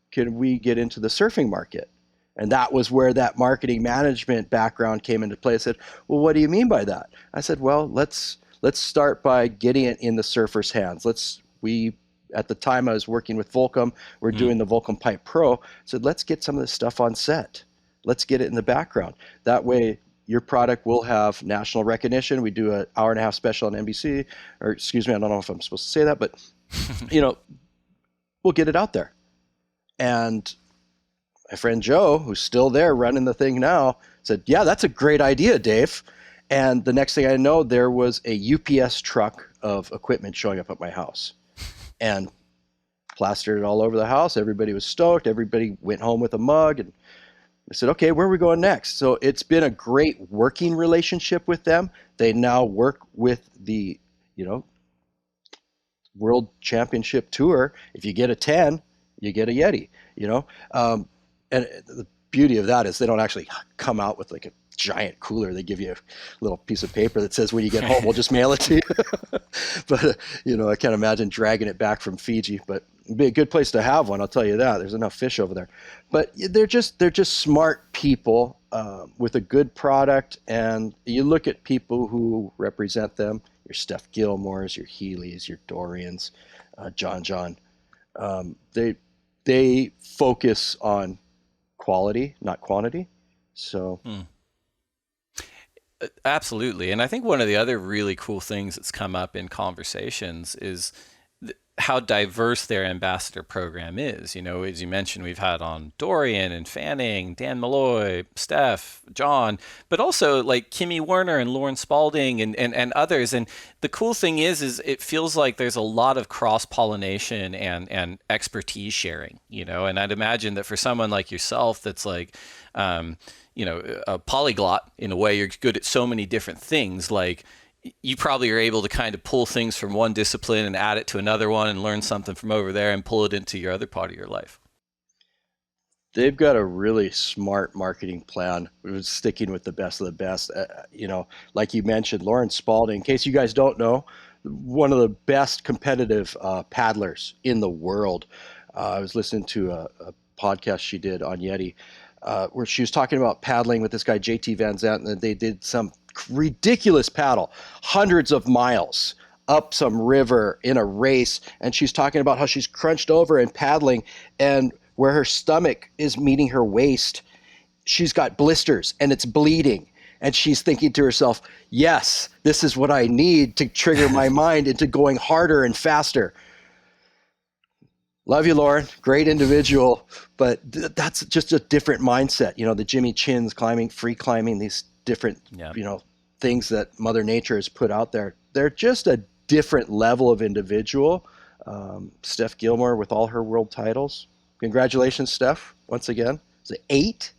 Can we get into the surfing market? And that was where that marketing management background came into play. I said, well, what do you mean by that? I said, well, let's start by getting it in the surfer's hands. At the time I was working with Volcom, we're doing the Volcom Fiji Pro. So let's get some of this stuff on set. Let's get it in the background. That way your product will have national recognition. We do an hour-and-a-half special on NBC, or excuse me, I don't know if I'm supposed to say that, but we'll get it out there. And my friend Joe, who's still there running the thing now, said, yeah, that's a great idea, Dave. And the next thing I know, there was a UPS truck of equipment showing up at my house. And plastered it all over the house. Everybody was stoked. Everybody went home with a mug. And I said, okay, where are we going next? So it's been a great working relationship with them. They now work with the, World Championship Tour. If you get a 10, you get a YETI, And the beauty of that is they don't actually come out with like a giant cooler. They give you a little piece of paper that says when you get home, we'll just mail it to you. But, I can't imagine dragging it back from Fiji, but it'd be a good place to have one. I'll tell you that. There's enough fish over there. But they're just smart people with a good product. And you look at people who represent them, your Steph Gilmores, your Healy's, your Dorians, John. They focus on quality, not quantity. So absolutely. And I think one of the other really cool things that's come up in conversations is how diverse their ambassador program is. As you mentioned, we've had on Dorian and Fanning, Dan Malloy, Steph, John, but also like Kimmy Werner and Lauren Spalding and others. And the cool thing is it feels like there's a lot of cross-pollination and expertise sharing, and I'd imagine that for someone like yourself that's like, a polyglot in a way, you're good at so many different things, like you probably are able to kind of pull things from one discipline and add it to another one and learn something from over there and pull it into your other part of your life. They've got a really smart marketing plan, sticking with the best of the best. Like you mentioned, Lauren Spalding, in case you guys don't know, one of the best competitive paddlers in the world. I was listening to a podcast she did on YETI, where she was talking about paddling with this guy, JT Van Zandt, and they did some ridiculous paddle, hundreds of miles up some river in a race. And she's talking about how she's crunched over and paddling, and where her stomach is meeting her waist, she's got blisters and it's bleeding. And she's thinking to herself, yes, this is what I need to trigger my mind into going harder and faster. Love you, Lauren. Great individual. But that's just a different mindset. The Jimmy Chins climbing, free climbing, these different, things that Mother Nature has put out there. They're just a different level of individual. Steph Gilmore with all her world titles. Congratulations, Steph, once again. Is it 8?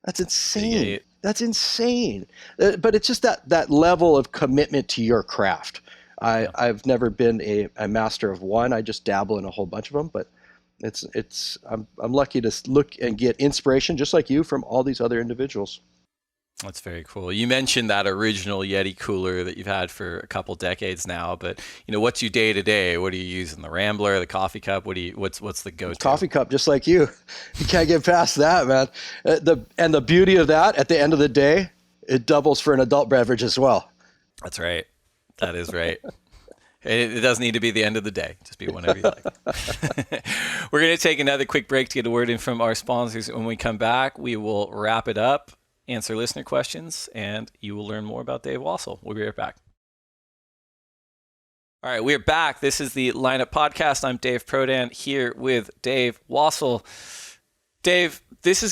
That's insane. That's insane. But it's just that level of commitment to your craft. I've never been a master of one. I just dabble in a whole bunch of them, but I'm lucky to look and get inspiration just like you from all these other individuals. That's very cool. You mentioned that original YETI cooler that you've had for a couple decades now, but what's your day to day? What are you using? The Rambler, the coffee cup? What's the go-to? Coffee cup, just like you. You can't get past that, man. The beauty of that, at the end of the day, it doubles for an adult beverage as well. That's right. That is right. It doesn't need to be the end of the day. Just be whenever you like. We're going to take another quick break to get a word in from our sponsors. When we come back, we will wrap it up, answer listener questions, and you will learn more about Dave Wassel. We'll be right back. All right, we're back. This is the Lineup Podcast. I'm Dave Prodan here with Dave Wassel. Dave, this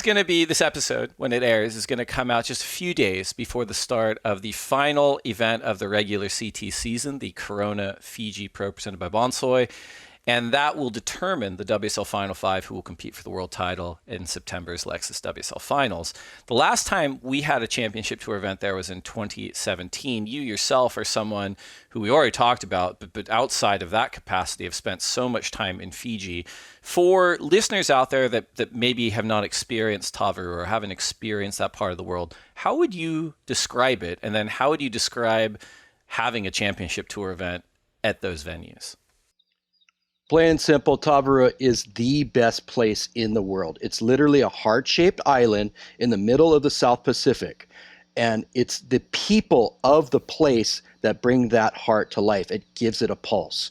episode, when it airs, is going to come out just a few days before the start of the final event of the regular CT season, the Corona Fiji Pro presented by Bonsoy. And that will determine the WSL Final 5 who will compete for the world title in September's Lexus WSL Finals. The last time we had a championship tour event there was in 2017. You yourself are someone who we already talked about, but outside of that capacity have spent so much time in Fiji. For listeners out there that maybe have not experienced Tavarua or haven't experienced that part of the world, how would you describe it? And then how would you describe having a championship tour event at those venues? Plain and simple, Tavarua is the best place in the world. It's literally a heart-shaped island in the middle of the South Pacific. And it's the people of the place that bring that heart to life. It gives it a pulse.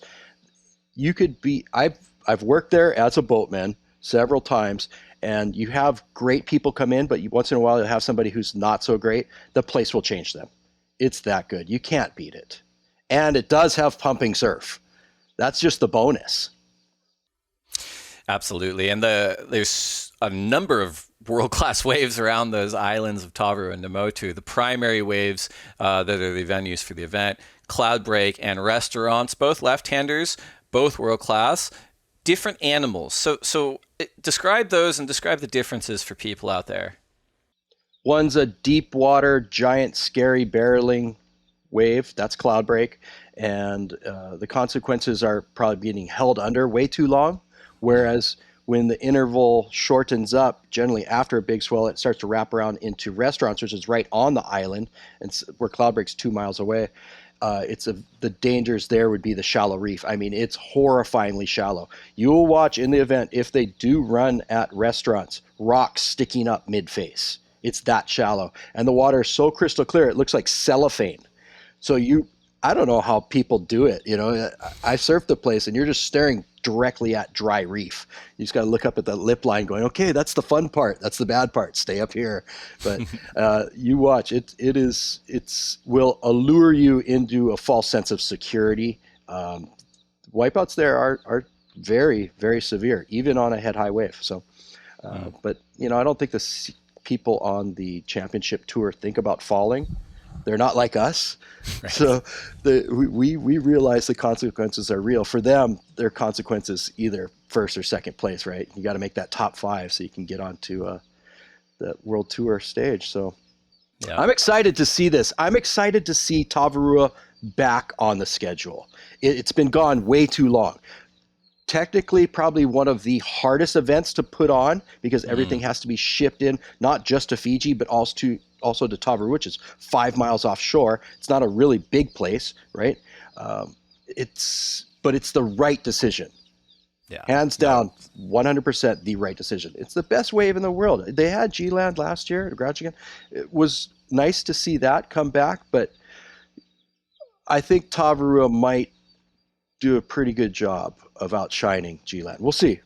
I've worked there as a boatman several times, and you have great people come in, but once in a while you'll have somebody who's not so great. The place will change them. It's that good. You can't beat it. And it does have pumping surf. That's just the bonus. Absolutely. And there's a number of world-class waves around those islands of Tavarua and Namotu. The primary waves that are the venues for the event, Cloudbreak and restaurants, both left-handers, both world-class, different animals. So describe those and describe the differences for people out there. One's a deep water, giant, scary barreling wave. That's Cloudbreak. And the consequences are probably getting held under way too long. Whereas when the interval shortens up, generally after a big swell, it starts to wrap around into restaurants, which is right on the island, and where Cloudbreak's 2 miles away. The dangers there would be the shallow reef. I mean, it's horrifyingly shallow. You will watch in the event, if they do run at restaurants, rocks sticking up mid-face. It's that shallow. And the water is so crystal clear, it looks like cellophane. So I don't know how people do it. I surfed the place and you're just staring directly at dry reef. You just got to look up at that lip line going, okay, that's the fun part. That's the bad part. Stay up here. But you watch it. It will allure you into a false sense of security. Wipeouts there are very, very severe, even on a head high wave. So, but I don't think the people on the championship tour think about falling. They're not like us. Right. So we realize the consequences are real. For them, their consequences either first or second place, right? You got to make that top 5 so you can get onto the World Tour stage. So yeah. I'm excited to see this. I'm excited to see Tavarua back on the schedule. It's been gone way too long. Technically, probably one of the hardest events to put on because everything has to be shipped in, not just to Fiji, but also to Tavarua, which is 5 miles offshore. It's not a really big place, right? But it's the right decision. Yeah. Hands down, 100% the right decision. It's the best wave in the world. They had G-Land last year, Grouchigan. It was nice to see that come back, but I think Tavarua might do a pretty good job of outshining G-Land. We'll see.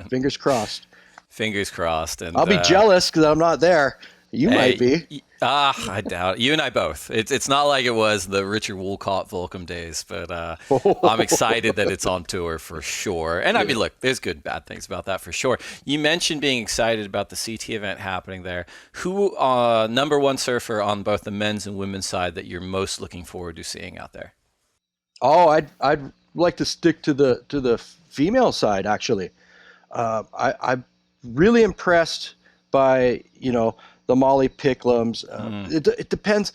Fingers crossed. Fingers crossed. And I'll be jealous because I'm not there. You might be. I doubt it. You and I both. It's not like it was the Richard Woolcott Volcom days, but I'm excited that it's on tour for sure. And I mean, look, there's good and bad things about that for sure. You mentioned being excited about the CT event happening there. Who number one surfer on both the men's and women's side that you're most looking forward to seeing out there? Oh, I'd like to stick to the female side actually. I'm really impressed by the Molly Picklums. It depends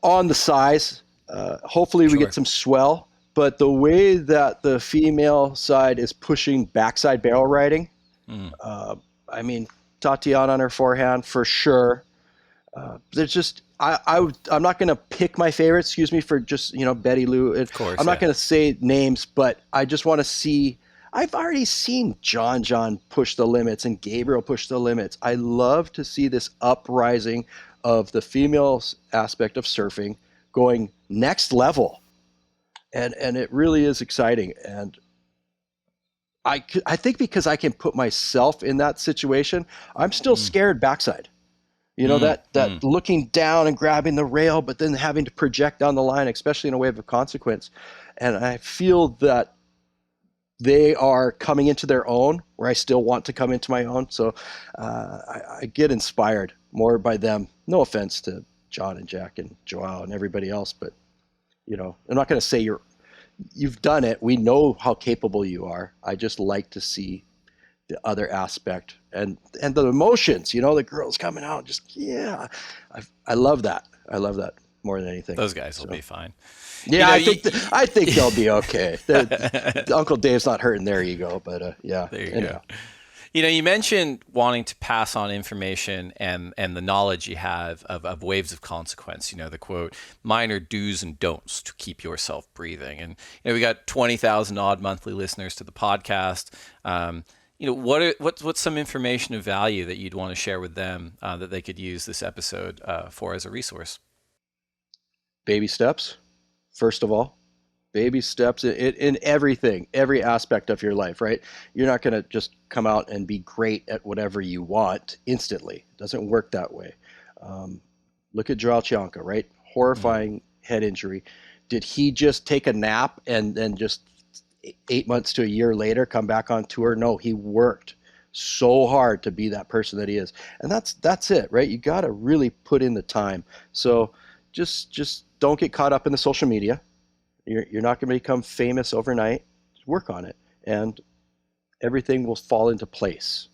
on the size. Hopefully we get some swell, but the way that the female side is pushing backside barrel riding, I mean, Tatiana on her forehand for sure. There's just I'm not going to pick my favorites. Excuse me for just Betty Lou. Of course, I'm not going to say names, but I just want to see. I've already seen John push the limits and Gabriel push the limits. I love to see this uprising of the female aspect of surfing going next level, and it really is exciting. And I think because I can put myself in that situation, I'm still scared backside. That looking down and grabbing the rail, but then having to project down the line, especially in a wave of consequence. And I feel that they are coming into their own where I still want to come into my own. So I get inspired more by them. No offense to John and Jack and Joao and everybody else, but I'm not going to say you've done it. We know how capable you are. I just like to see the other aspect and the emotions, the girls coming out, I love that. I love that more than anything. Those guys will be fine. Yeah, I think they'll be okay. Uncle Dave's not hurting their ego, but yeah. There you go. You mentioned wanting to pass on information and the knowledge you have of waves of consequence, the quote, minor do's and don'ts to keep yourself breathing. And, we got 20,000 odd monthly listeners to the podcast. What's some information of value that you'd want to share with them that they could use this episode for as a resource? Baby steps, first of all. Baby steps in everything, every aspect of your life, right? You're not going to just come out and be great at whatever you want instantly. It doesn't work that way. Look at Joao Chianca, right? Horrifying head injury. Did he just take a nap and then just 8 months to a year later come back on tour? No, he worked so hard to be that person that he is. And that's it, right? You got to really put in the time. So just don't get caught up in the social media. You're not going to become famous overnight. Just work on it, and everything will fall into place.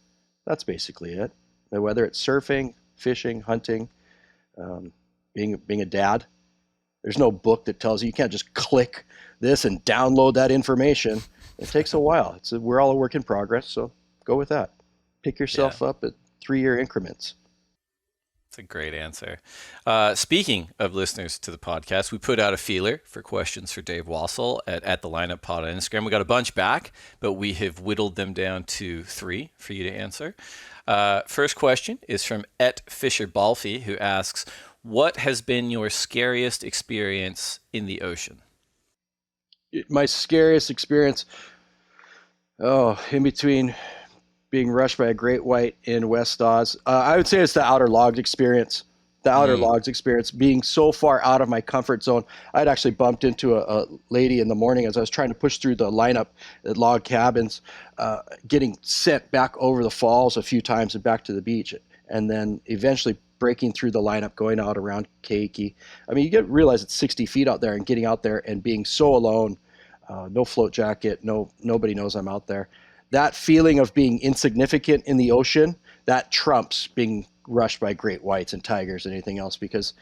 That's basically it. And whether it's surfing, fishing, hunting, being a dad, there's no book that tells you can't just click this and download that information. It takes a while. We're all a work in progress, so go with that. Pick yourself up at 3-year increments. That's a great answer. Speaking of listeners to the podcast, we put out a feeler for questions for Dave Wassel at the Lineup Pod on Instagram. We got a bunch back, but we have whittled them down to 3 for you to answer. First question is from @FisherBalfi, who asks, what has been your scariest experience in the ocean? My scariest experience, in between being rushed by a great white in West Oz. I would say it's the outer logs experience. The outer logs experience, being so far out of my comfort zone. I'd actually bumped into a lady in the morning as I was trying to push through the lineup at log cabins, getting sent back over the falls a few times and back to the beach, and then eventually breaking through the lineup, going out around Keiki. I mean, you realize it's 60 feet out there, and getting out there and being so alone, no float jacket, nobody knows I'm out there. That feeling of being insignificant in the ocean, that trumps being rushed by great whites and tigers and anything else, because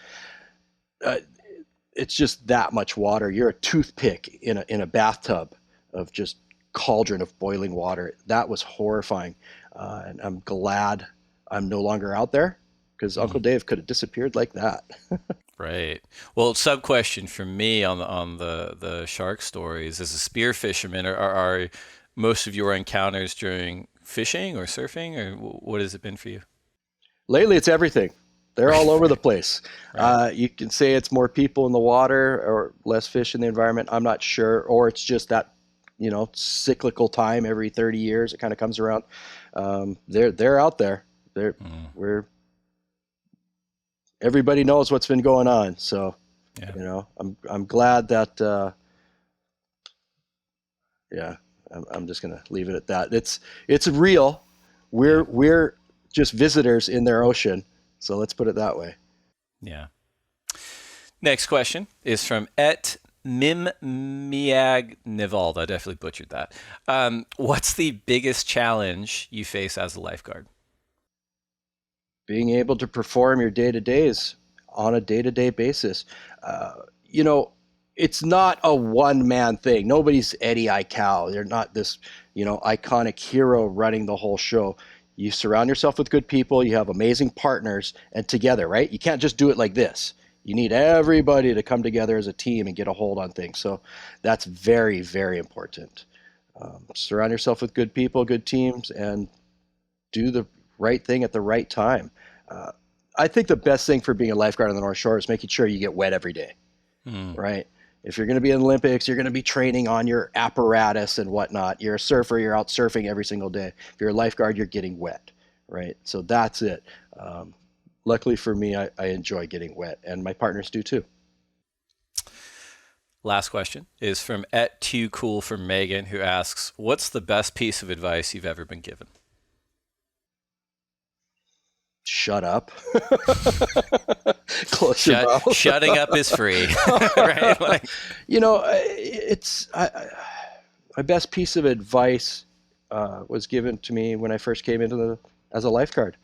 it's just that much water. You're a toothpick in a bathtub of just cauldron of boiling water. That was horrifying, and I'm glad I'm no longer out there, because Uncle Dave could have disappeared like that. Right. Well, sub question for me on the shark stories: as a spear fisherman, are most of your encounters during fishing or surfing, or what has it been for you? Lately, it's everything. They're all over the place. Right. You can say it's more people in the water or less fish in the environment. I'm not sure. Or it's just that, cyclical time every 30 years. It kind of comes around. They're out there. everybody knows what's been going on. So, Yeah. I'm glad that, yeah, I'm just gonna leave it at that. It's real. We're just visitors in their ocean. So let's put it that way. Yeah. Next question is from Et Mimmiag Nivalda. I definitely butchered that. What's the biggest challenge you face as a lifeguard? Being able to perform your day-to-days on a day-to-day basis. You know, it's not a one-man thing. Nobody's Eddie Aikau. They're not this, iconic hero running the whole show. You surround yourself with good people. You have amazing partners, and together, right? You can't just do it like this. You need everybody to come together as a team and get a hold on things. So that's very, very important. Surround yourself with good people, good teams, and do the right thing at the right time. Uh, I think the best thing for being a lifeguard on the North Shore is making sure you get wet every day, right? If you're going to be in the Olympics, you're going to be training on your apparatus and whatnot. You're a surfer, you're out surfing every single day. If you're a lifeguard, you're getting wet, right? So that's it. Luckily for me, I enjoy getting wet, and my partners do too. Last question is from Et Too Cool for Megan, who asks, what's the best piece of advice you've ever been given? Shut up. Close your mouth. Shutting up is free, right? My best piece of advice was given to me when I first came as a lifeguard.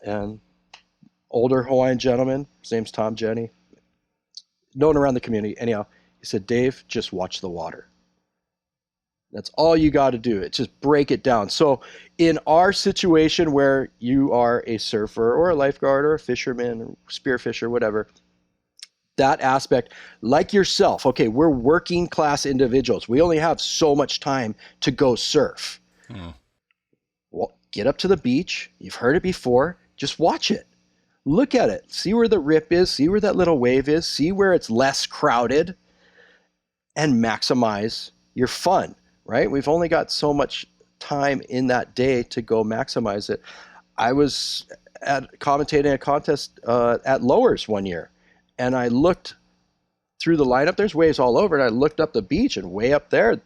And older Hawaiian gentleman, his name's Tom Jenny, known around the community. Anyhow, he said, Dave, just watch the water. That's all you got to do. It's just break it down. So in our situation where you are a surfer or a lifeguard or a fisherman or spearfisher, whatever, that aspect, like yourself, okay, we're working class individuals. We only have so much time to go surf. Well, get up to the beach. You've heard it before. Just watch it. Look at it. See where the rip is. See where that little wave is. See where it's less crowded, and maximize your fun. Right? We've only got so much time in that day to go maximize it. I was commentating a contest at Lowers one year, and I looked through the lineup. There's waves all over, and I looked up the beach, and way up there,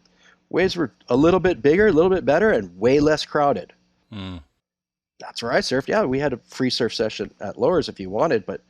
waves were a little bit bigger, a little bit better, and way less crowded. That's where I surfed. Yeah, we had a free surf session at Lowers if you wanted, but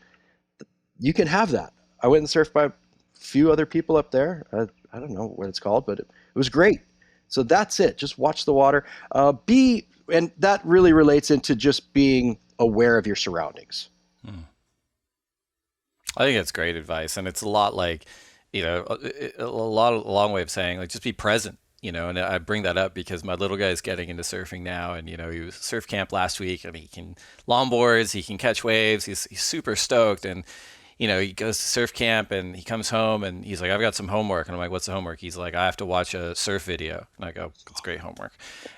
you can have that. I went and surfed by a few other people up there. I don't know what it's called, but it was great. So that's it. Just watch the water. And that really relates into just being aware of your surroundings. I think that's great advice. And it's a lot like, a long way of saying, like, just be present, and I bring that up because my little guy is getting into surfing now. And, he was surf camp last week, and he can longboards, he can catch waves. He's super stoked. And, he goes to surf camp and he comes home and he's like, I've got some homework. And I'm like, what's the homework? He's like, I have to watch a surf video. And I go, that's great homework.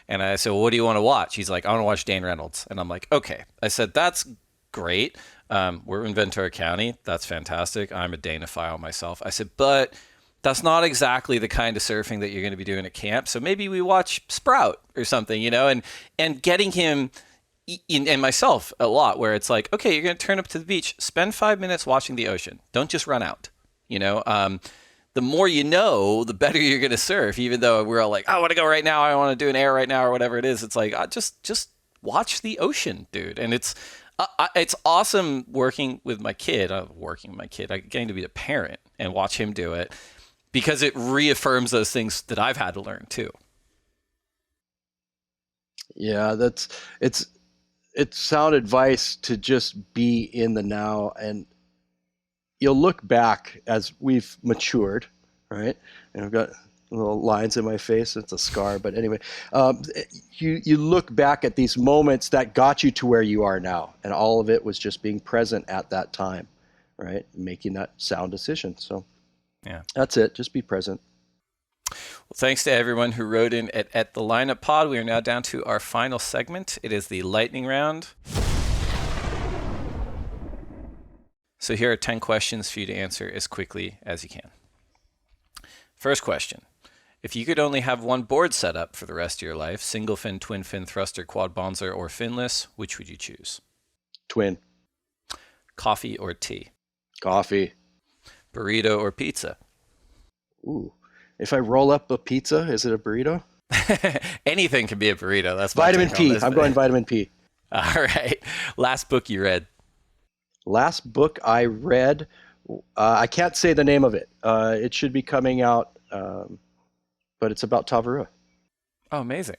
And I said, well, what do you want to watch? He's like, I want to watch Dane Reynolds. And I'm like, okay. I said, that's great. We're in Ventura County. That's fantastic. I'm a Danophile myself. I said, but that's not exactly the kind of surfing that you're going to be doing at camp. So maybe we watch Sprout or something, and getting him and myself a lot where it's like, okay, you're going to turn up to the beach, spend 5 minutes watching the ocean. Don't just run out. The more the better you're going to surf, even though we're all like, I want to go right now. I want to do an air right now or whatever it is. It's like, just watch the ocean, dude. And it's awesome working with my kid. I'm getting to be a parent and watch him do it because it reaffirms those things that I've had to learn too. Yeah, it's sound advice to just be in the now, and you'll look back as we've matured, right? And I've got little lines in my face. It's a scar, but anyway, you look back at these moments that got you to where you are now, and all of it was just being present at that time, right? Making that sound decision. So yeah, that's it. Just be present. Well, thanks to everyone who wrote in at the lineup pod. We are now down to our final segment. It is the lightning round. So here are 10 questions for you to answer as quickly as you can. First question. If you could only have one board set up for the rest of your life, single fin, twin fin, thruster, quad bonzer, or finless, which would you choose? Twin. Coffee or tea? Coffee. Burrito or pizza? Ooh. If I roll up a pizza, is it a burrito? Anything can be a burrito. That's my Vitamin take on P. this. I'm going vitamin P. All right. Last book you read? Last book I read, I can't say the name of it. It should be coming out, but it's about Tavarua. Oh, amazing.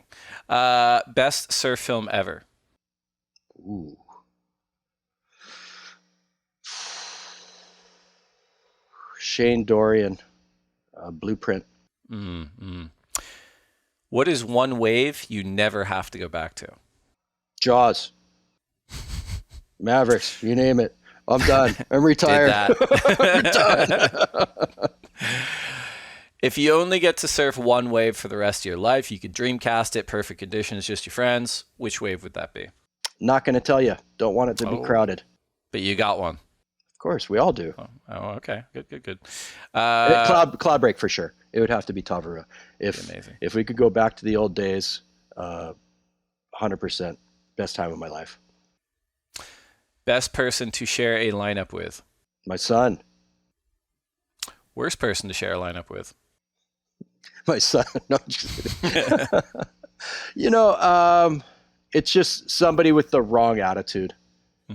Best surf film ever? Ooh. Shane Dorian, Blueprint. Mm-hmm. What is one wave you never have to go back to? Jaws. Mavericks, you name it. I'm done. I'm retired. I'm done. If you only get to surf one wave for the rest of your life, you could dreamcast it, perfect conditions, just your friends. Which wave would that be? Not going to tell you. Don't want it to be crowded. But you got one. Of course, we all do. Oh, okay. Good. Cloudbreak for sure. It would have to be Tavarua. Amazing. If we could go back to the old days, 100% best time of my life. Best person to share a lineup with? My son. Worst person to share a lineup with? My son. No, I'm just kidding. It's just somebody with the wrong attitude,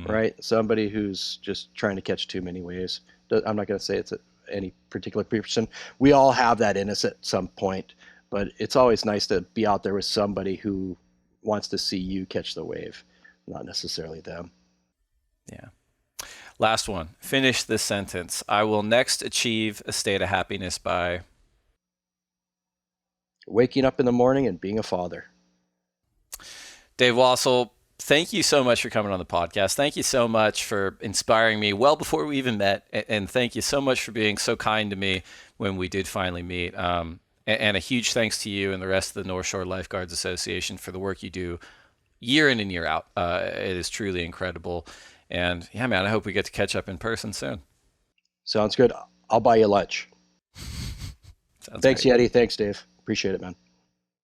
right? Somebody who's just trying to catch too many waves. I'm not going to say it's any particular person. We all have that in us at some point, but it's always nice to be out there with somebody who wants to see you catch the wave, not necessarily them. Yeah. Last one. Finish this sentence. I will next achieve a state of happiness by waking up in the morning and being a father. Dave Wassel, thank you so much for coming on the podcast. Thank you so much for inspiring me well before we even met. And thank you so much for being so kind to me when we did finally meet. And a huge thanks to you and the rest of the North Shore Lifeguards Association for the work you do year in and year out. It is truly incredible. And yeah, man, I hope we get to catch up in person soon. Sounds good. I'll buy you lunch. Sounds Thanks, great. YETI. Thanks, Dave. Appreciate it, man.